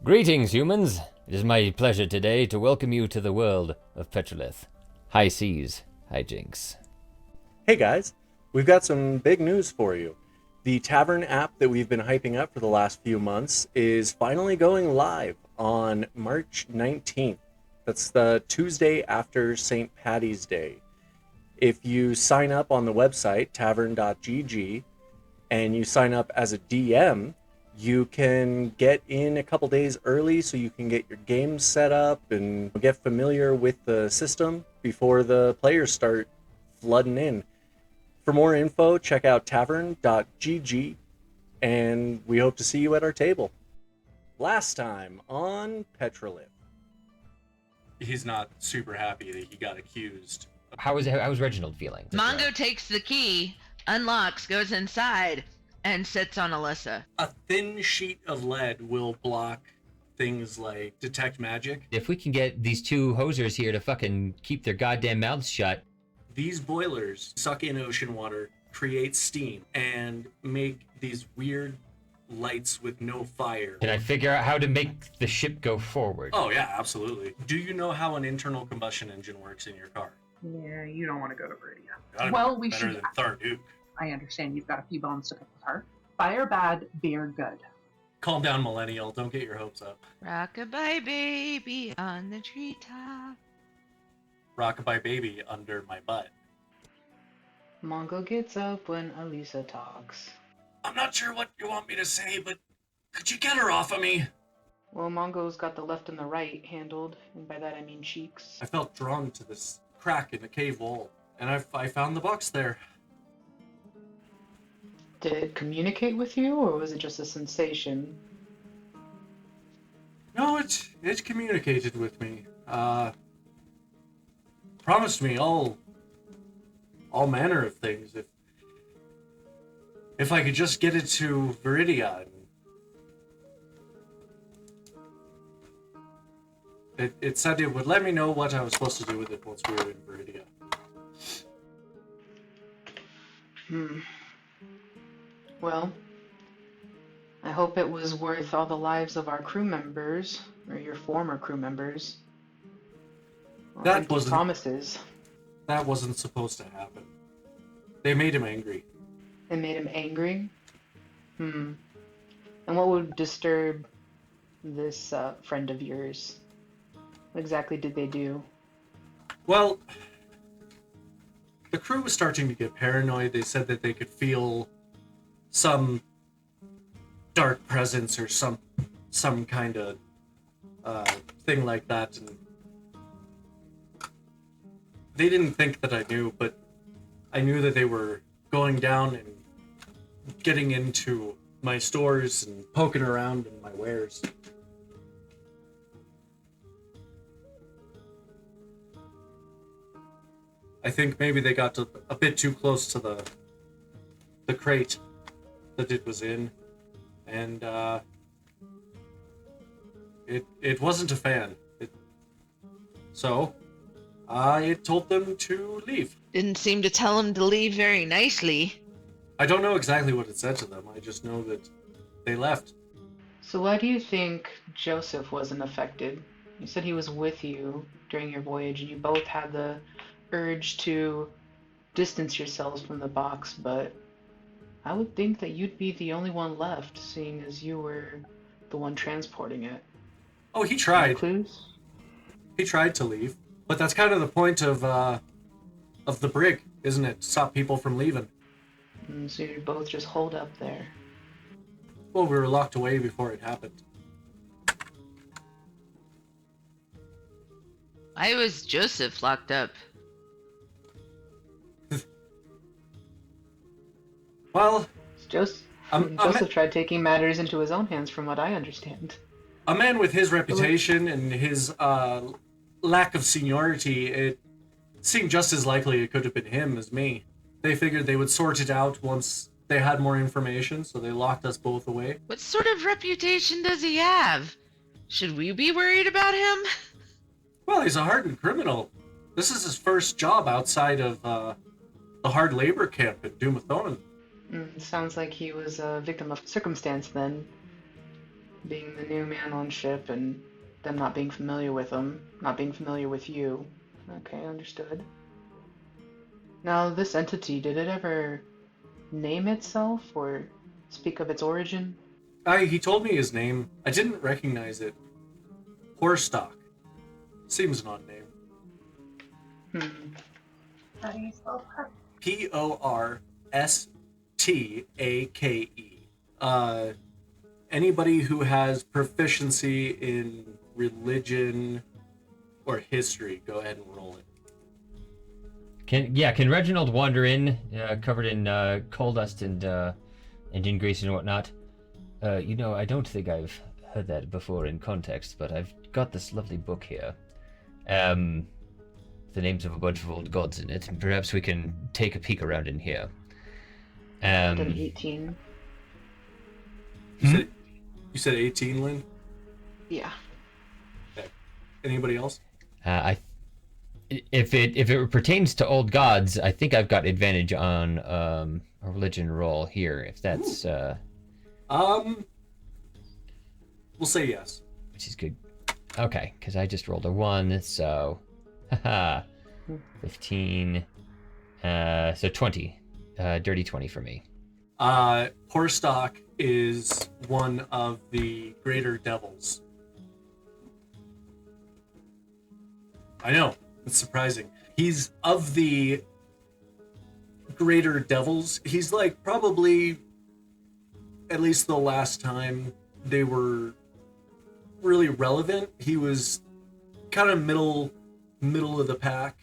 Greetings, humans. It is my pleasure today to welcome you to the world of Petrolith. High seas, Hijinks. Hey guys, we've got some big news for you. The Tavern app that we've been hyping up for the last few months is finally going live on March 19th. That's the Tuesday after St. Paddy's Day. If you sign up on the website, tavern.gg, and you sign up as a DM, you can get in a couple days early so you can get your games set up and get familiar with the system before the players start flooding in. For more info, check out tavern.gg, and we hope to see you at our table. Last time on Petrolith. He's not super happy that he got accused. How was Reginald feeling? Mongo takes the key, unlocks, goes inside, and sits on Alyssa. A thin sheet of lead will block things like detect magic. If we can get these two hosers here to fucking keep their goddamn mouths shut. These boilers suck in ocean water, create steam, and make these weird lights with no fire. Can I figure out how to make the ship go forward? Oh yeah, absolutely. Do you know how an internal combustion engine works in your car? Yeah, you don't want to go to Viridia. Gotta Well, be we better should. than Tharduke. I understand you've got a few bones to pick with her. Fire bad, beer good. Calm down, millennial. Don't get your hopes up. Rockabye baby on the treetop. Rockabye baby under my butt. Mongo gets up when Alisa talks. I'm not sure what you want me to say, but could you get her off of me? Well, Mongo's got the left and the right handled, and by that I mean cheeks. I felt drawn to this crack in the cave wall, and I found the box there. Did it communicate with you, or was it just a sensation? No, it communicated with me. Promised me all manner of things if I could just get it to Viridia. It said it would let me know what I was supposed to do with it once we were in Viridia. Well, I hope it was worth all the lives of our crew members, or your former crew members. That Empty wasn't- promises. That wasn't supposed to happen. They made him angry. It made him angry? And what would disturb this friend of yours? What exactly did they do? Well, the crew was starting to get paranoid. They said that they could feel some dark presence or some kind of thing like that, and they didn't think that I knew, but I knew that they were going down and getting into my stores and poking around in my wares. I think maybe they got a bit too close to the crate that it was in, and it wasn't a fan. So I told them to leave. Didn't seem to tell him to leave very nicely. I don't know exactly what it said to them. I just know that they left. So why do you think Joseph wasn't affected? You said he was with you during your voyage, and you both had the urge to distance yourselves from the box, but I would think that you'd be the only one left, seeing as you were the one transporting it. Oh, he Any tried. clues? He tried to leave, but that's kind of the point of the brig, isn't it? To stop people from leaving. So you're both just holed up there. Well, we were locked away before it happened. Why was Joseph locked up? Well, Joseph tried taking matters into his own hands, from what I understand. a man with his reputation and his lack of seniority, it seemed just as likely it could have been him as me. They figured they would sort it out once they had more information, so they locked us both away. What sort of reputation does he have? Should we be worried about him? Well, he's a hardened criminal. This is his first job outside of the hard labor camp in Dumathonin. Sounds like he was a victim of circumstance then. being the new man on ship and them not being familiar with him, not being familiar with you. Okay, understood. Now, this entity, did it ever name itself or speak of its origin? He told me his name. I didn't recognize it. Horstock. Seems an odd name. How do you spell that? Porstake. Anybody who has proficiency in religion or history, go ahead and roll it. Can Reginald wander in, covered in coal dust and engine grease and whatnot? I don't think I've heard that before in context, but I've got this lovely book here. The names of a bunch of old gods in it, and perhaps we can take a peek around in here. An 18. You said 18, Lynn? Yeah. Okay. Anybody else? If it pertains to old gods, I think I've got advantage on a religion roll here. If that's we'll say yes. which is good. Okay, because I just rolled a 1, so 15. So 20. Dirty 20 for me. Horstock is one of the greater devils. I know, it's surprising. He's of the greater devils. He's like probably, at least the last time they were really relevant, he was kind of middle of the pack.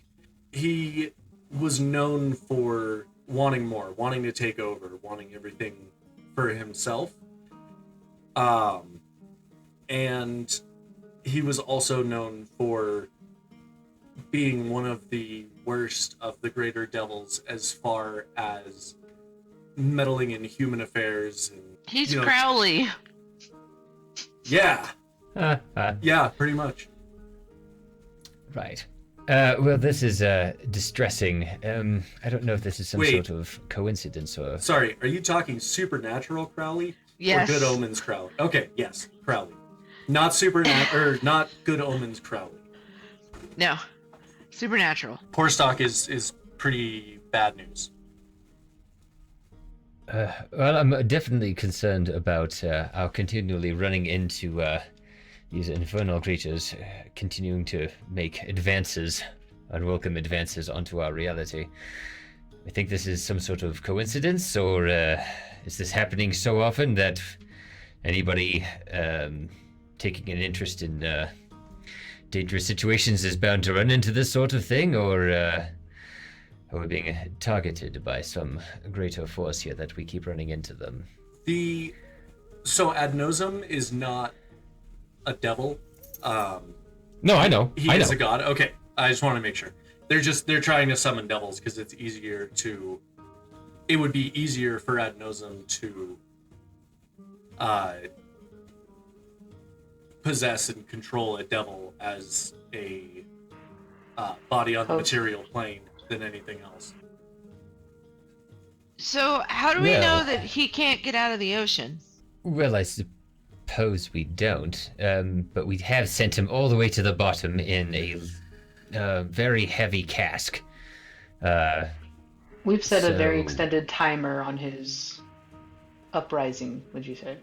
He was known for wanting more, wanting to take over, wanting everything for himself. And he was also known for being one of the worst of the greater devils as far as meddling in human affairs. And, He's Crowley. Yeah. Yeah, pretty much. Right. Well, this is distressing. I don't know if this is some sort of coincidence or... Sorry, are you talking supernatural Crowley? Yes. Or good omens Crowley? Okay, yes, Crowley. Not not good omens Crowley. No. Supernatural. Porstock is pretty bad news. Well, I'm definitely concerned about our continually running into these infernal creatures, continuing to make unwelcome advances onto our reality. I think this is some sort of coincidence, or is this happening so often that anybody taking an interest in dangerous situations is bound to run into this sort of thing, or are we being targeted by some greater force here that we keep running into them? So Ad Nosum is not a devil. No, I know. He is a god. Okay, I just want to make sure. They're trying to summon devils because it would be easier for Ad Nosum to possess and control a devil as a body on the material plane than anything else. So how do we know that he can't get out of the ocean? Well, I suppose we don't, but we have sent him all the way to the bottom in a very heavy cask. We've set a very extended timer on his uprising, would you say?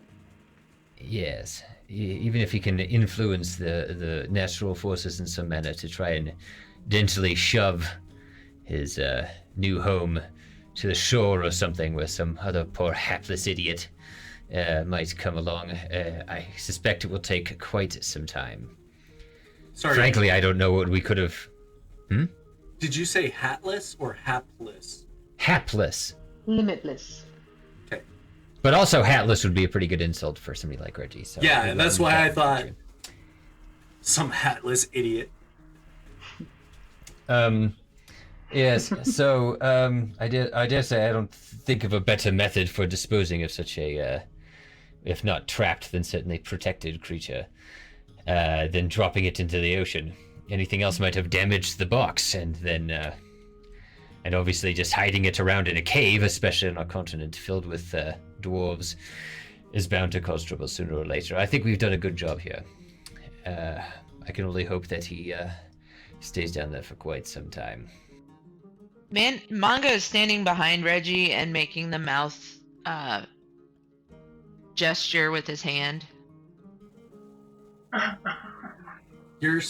Yes. Even if he can influence the natural forces in some manner to try and gently shove his new home to the shore or something where some other poor hapless idiot might come along, I suspect it will take quite some time. Sorry. Frankly, I don't know what we could have... Did you say hatless or hapless? Hapless. Limitless. Okay. But also hatless would be a pretty good insult for somebody like Reggie. So yeah, that's why I thought some hatless idiot. Yes, so I dare say I don't think of a better method for disposing of such a, if not trapped, then certainly protected creature, than dropping it into the ocean. Anything else might have damaged the box, and then, and obviously just hiding it around in a cave, especially on a continent filled with dwarves, is bound to cause trouble sooner or later. I think we've done a good job here. I can only hope that he stays down there for quite some time. Manga is standing behind Reggie and making the mouth gesture with his hand. You're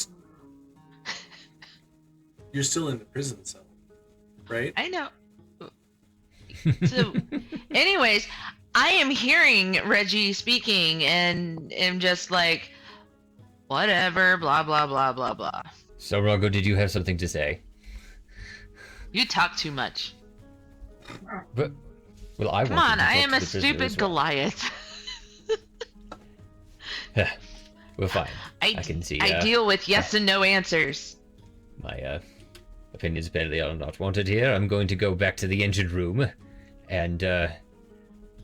still in the prison cell, right? I know. So, anyways, I am hearing Reggie speaking and am just like, whatever, blah, blah, blah, blah, blah. So, Rogo, did you have something to say? You talk too much. But, well, I Come wanted on, to I talk am to a the prisoner stupid as well. Goliath. We're fine. I can see. I deal with yes and no answers. My opinions apparently are not wanted here. I'm going to go back to the engine room and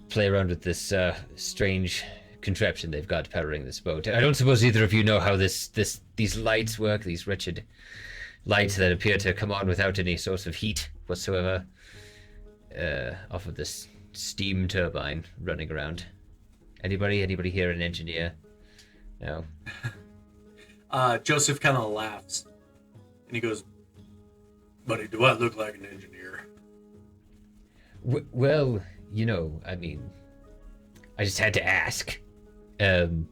play around with this strange contraption they've got powering this boat. I don't suppose either of you know how these lights work, these wretched lights that appear to come on without any source of heat whatsoever off of this steam turbine running around. Anybody here an engineer? No. Joseph kind of laughs, and he goes, "Buddy, do I look like an engineer?" Well, I mean, I just had to ask. Seems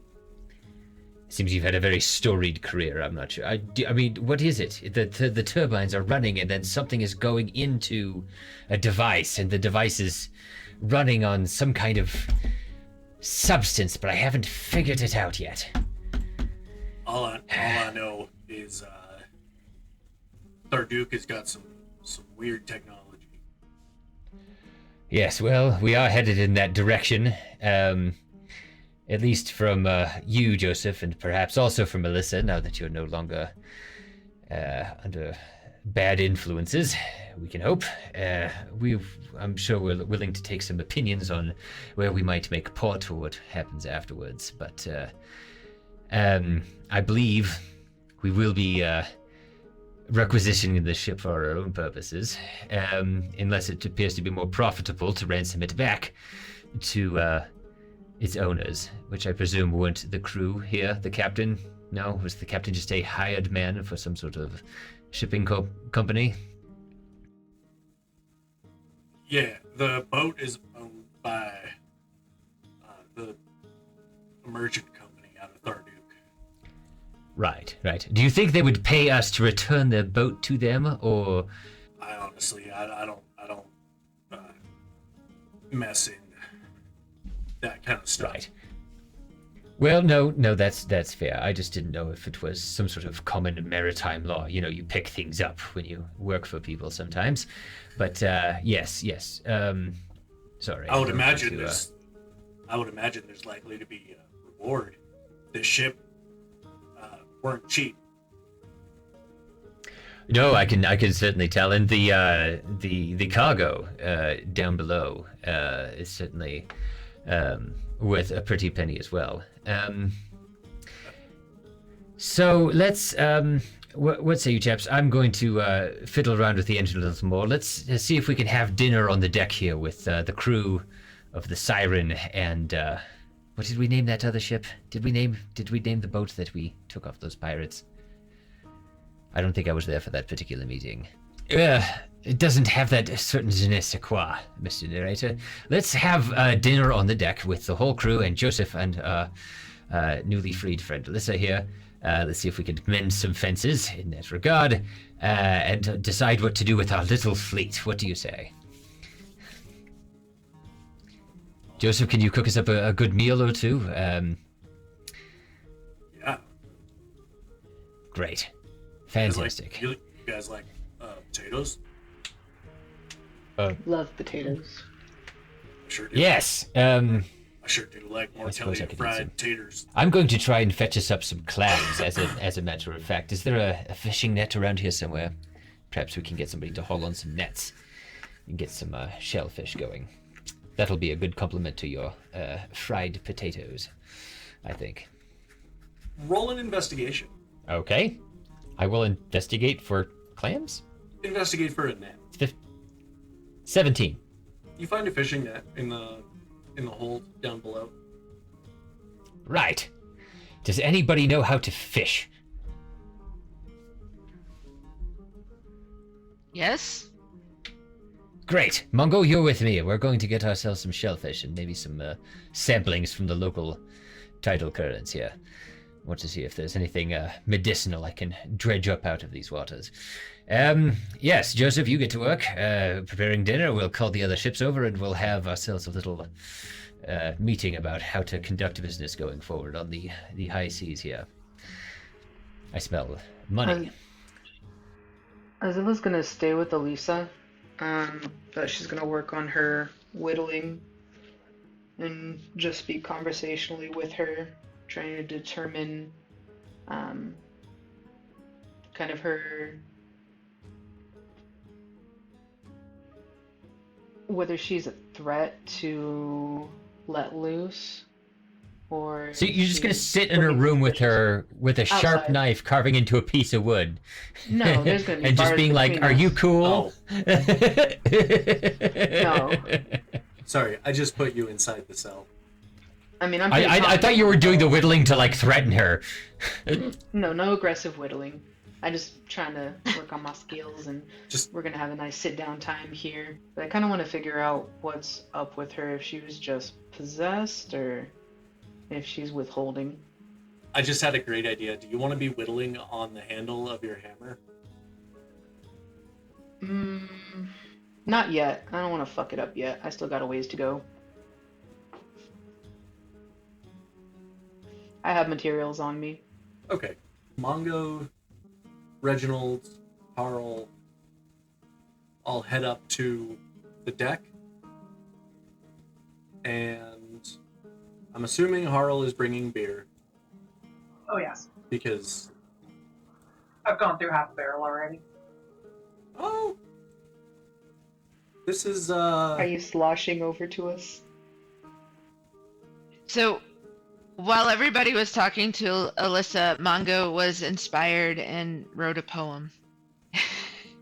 you've had a very storied career. I'm not sure. I mean, what is it? The turbines are running, and then something is going into a device, and the device is running on some kind of substance, but I haven't figured it out yet. All I know is Tharduke has got some weird technology. Yes, well, we are headed in that direction. At least from you, Joseph, and perhaps also from Melissa, now that you're no longer under bad influences, we can hope. I'm sure we're willing to take some opinions on where we might make port or what happens afterwards, but I believe we will be requisitioning the ship for our own purposes, unless it appears to be more profitable to ransom it back to its owners, which I presume weren't the crew here, the captain. No, was the captain just a hired man for some sort of shipping company? Yeah, the boat is owned by the merchant company out of Tharduke. Right. Do you think they would pay us to return their boat to them, or? I honestly, I don't mess in that kind of stuff. Right. Well, no, that's fair. I just didn't know if it was some sort of common maritime law. You pick things up when you work for people sometimes. But yes. Sorry. I would imagine there's likely to be a reward. This ship weren't cheap. No, I can certainly tell, and the cargo down below is certainly worth a pretty penny as well. So let's what say you chaps? I'm going to fiddle around with the engine a little more. Let's see if we can have dinner on the deck here with the crew of the Siren and what did we name that other ship? Did we name the boat that we took off those pirates? I don't think I was there for that particular meeting. It doesn't have that certain je ne sais quoi, Mr. Narrator. Let's have dinner on the deck with the whole crew and Joseph and newly freed friend Alyssa here. Let's see if we can mend some fences in that regard and decide what to do with our little fleet. What do you say? Joseph, can you cook us up a good meal or two? Yeah. Great. Fantastic. You guys like potatoes? Love potatoes. I sure do. Yes. I sure do like I suppose I Mortelli could eat some. fried taters. I'm going to try and fetch us up some clams, as a matter of fact. Is there a fishing net around here somewhere? Perhaps we can get somebody to haul on some nets and get some shellfish going. That'll be a good compliment to your fried potatoes, I think. Roll an investigation. Okay. I will investigate for clams. Investigate for a net. 17. You find a fishing net in the hold down below. Right. Does anybody know how to fish? Yes? Great. Mongo, you're with me. We're going to get ourselves some shellfish and maybe some samplings from the local tidal currents here. I want to see if there's anything medicinal I can dredge up out of these waters. Yes, Joseph, you get to work preparing dinner. We'll call the other ships over and we'll have ourselves a little meeting about how to conduct business going forward on the high seas here. I smell money. Azila's gonna stay with Elisa, but she's gonna work on her whittling and just speak conversationally with her, trying to determine kind of her, whether she's a threat to let loose, or So you're just gonna she's sit in a looking room with suspicious. her with a sharp Outside. knife carving into a piece of wood. No, there's gonna be and just bars being like, between "Are us." you cool?" No. Sorry, I just put you inside the cell. I mean, I'm I pretty thought you were doing the confident. whittling to like threaten her. No aggressive whittling. I just trying to work on my skills, and Just- we're gonna have a nice sit down time here. But I kind of want to figure out what's up with her, if she was just possessed or if she's withholding. I just had a great idea. Do you want to be whittling on the handle of your hammer? Not yet. I don't want to fuck it up yet. I still got a ways to go. I have materials on me. Okay. Mongo, Reginald, Harl, all head up to the deck. And I'm assuming Harl is bringing beer Oh, yes. because... I've gone through half a barrel already. Oh! This is, Are you sloshing over to us? So, while everybody was talking to Alyssa, Mongo was inspired and wrote a poem.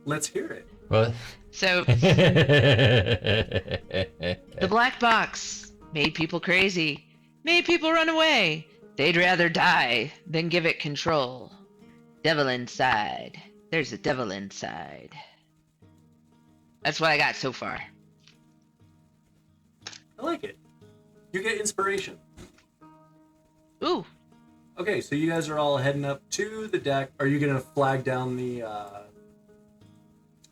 Let's hear it. Well. So, the black box made people crazy, made people run away. They'd rather die than give it control. Devil inside. There's a devil inside. That's what I got so far. I like it. You get inspiration. Ooh. Okay, so you guys are all heading up to the deck. Are you gonna flag down the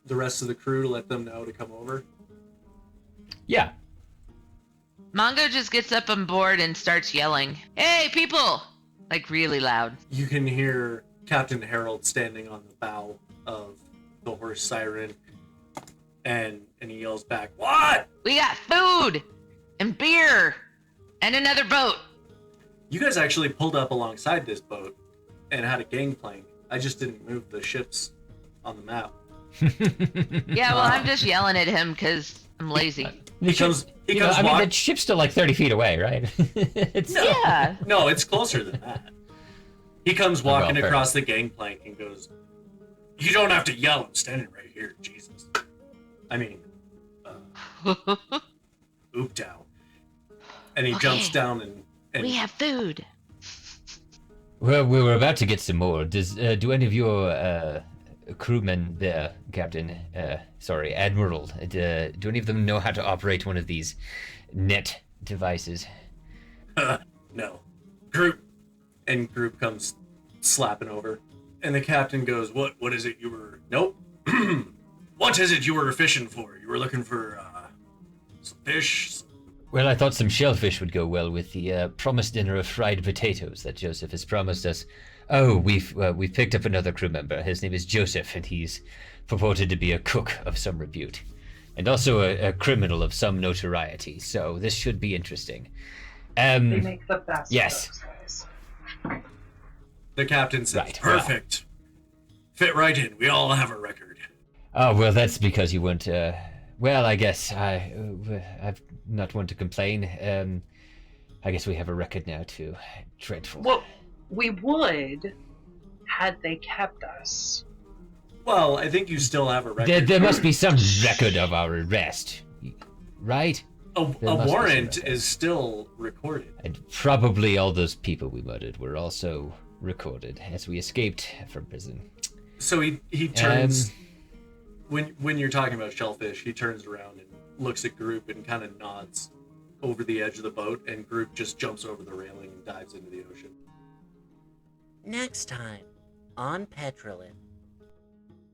rest of the crew to let them know to come over? Yeah. Mongo just gets up on board and starts yelling, "Hey, people!" Like really loud. You can hear Captain Harold standing on the bow of the horse siren, and he yells back, "What?" We got food and beer and another boat. You guys actually pulled up alongside this boat and had a gangplank. I just didn't move the ships on the map. Yeah, well, I'm just yelling at him because I'm lazy. He comes I mean, walk- the ship's still like 30 feet away, right? It's, No. Yeah. No, it's closer than that. He comes well, walking fair across the gangplank and goes, "You don't have to yell. I'm standing right here, Jesus." I mean, oop down. And he jumps Okay. down and We have food. Well, we were about to get some more. Do any of your crewmen there, Captain, Admiral, do any of them know how to operate one of these net devices? no. Group. And Group comes slapping over. And the captain goes, What is it you were... Nope. What is it you were fishing for? You were looking for, some fish? Well, I thought some shellfish would go well with the promised dinner of fried potatoes that Joseph has promised us. Oh, we've picked up another crew member. His name is Joseph, and he's purported to be a cook of some repute, and also a criminal of some notoriety. So this should be interesting. They make the best. yes. Of those guys. The captain says, Right, well. Perfect. Fit right in. We all have a record. Oh, well, that's because you weren't, well, I guess I've not one to complain. I guess we have a record now, too. Dreadful. Well, we would had they kept us. Well, I think you still have a record. There must be some record of our arrest, right? A There must be some warrant record. is still recorded. And probably all those people we murdered were also recorded as we escaped from prison. So he turns when you're talking about Shellfish, he turns around and looks at Group and kind of nods over the edge of the boat, and Group just jumps over the railing and dives into the ocean. Next time on Petrolith.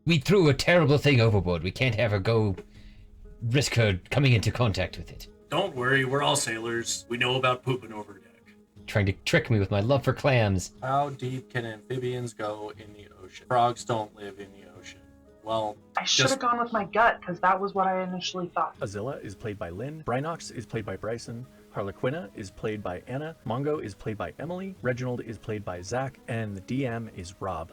We threw a terrible thing overboard. We can't have her risk her coming into contact with it. Don't worry, we're all sailors. We know about pooping over deck. Trying to trick me with my love for clams. How deep can amphibians go in the ocean? Frogs don't live in the ocean. Well, I should have gone with my gut, because that was what I initially thought. Azilla is played by Lynn. Brynox is played by Bryson. Harlequina is played by Anna. Mongo is played by Emily. Reginald is played by Zach. And the DM is Rob.